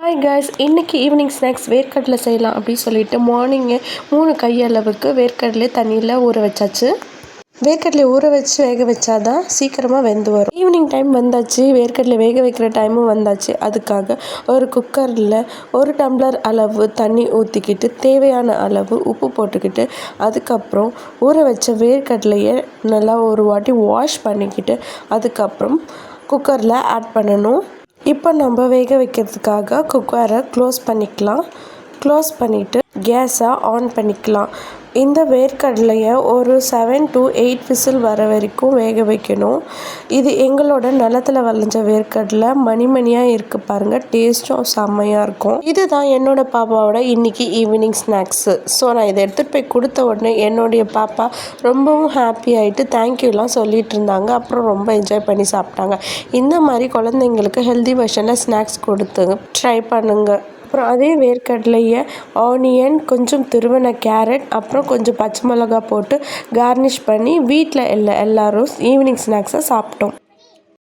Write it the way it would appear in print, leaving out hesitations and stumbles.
Hi guys, இன்றைக்கி evening snacks வேர்க்கடலை செய்யலாம் அப்படின்னு சொல்லிட்டு மார்னிங்கே 3 கையளவுக்கு வேர்க்கடலை தண்ணியில் ஊற வச்சாச்சு. வேர்க்கடலை ஊற வச்சு வேக வச்சாதான் சீக்கிரமாக வெந்து வரும். ஈவினிங் டைம் வந்தாச்சு, வேர்க்கடலை வேக வைக்கிற டைமும் வந்தாச்சு. அதுக்காக ஒரு குக்கரில் 1 டம்ளர் அளவு தண்ணி ஊற்றிக்கிட்டு தேவையான அளவு உப்பு போட்டுக்கிட்டு அதுக்கப்புறம் ஊற வச்ச வேர்க்கடலையை நல்லா ஒரு வாட்டி வாஷ் பண்ணிக்கிட்டு அதுக்கப்புறம் குக்கரில் ஆட் பண்ணணும். இப்போ நம்ம வேக வைக்கிறதுக்காக குக்கரை க்ளோஸ் பண்ணிக்கலாம். க்ளோஸ் பண்ணிவிட்டு கேஸை ஆன் பண்ணிக்கலாம். இந்த வேர்க்கடலையை ஒரு 7 to 8 விசில் வர வரைக்கும் வேக வைக்கணும். இது எங்களோட நிலத்தில் விளைஞ்ச வேர்க்கடலை மணிமணியாக இருக்குது பாருங்கள், டேஸ்ட்டும் செம்மையாக இருக்கும். இதுதான் என்னோட பாப்பாவோட இன்றைக்கி ஈவினிங் ஸ்நாக்ஸு. ஸோ நான் இதை எடுத்துகிட்டு போய் கொடுத்த உடனே என்னுடைய பாப்பா ரொம்பவும் ஹாப்பி ஆகிட்டு தேங்க்யூலாம் சொல்லிகிட்டு இருந்தாங்க. அப்புறம் ரொம்ப என்ஜாய் பண்ணி சாப்பிட்டாங்க. இந்த மாதிரி குழந்தைங்களுக்கு ஹெல்தி வெர்ஷனில் ஸ்நாக்ஸ் கொடுத்து ட்ரை பண்ணுங்கள். அப்புறம் அதே வேர்க்கடலையை ஆனியன், கொஞ்சம் துருவின கேரட், அப்புறம் கொஞ்சம் பச்சை மிளகா போட்டு கார்னிஷ் பண்ணி வீட்டில் எல்லோரும் ஈவினிங் ஸ்நாக்ஸை சாப்பிட்டோம்.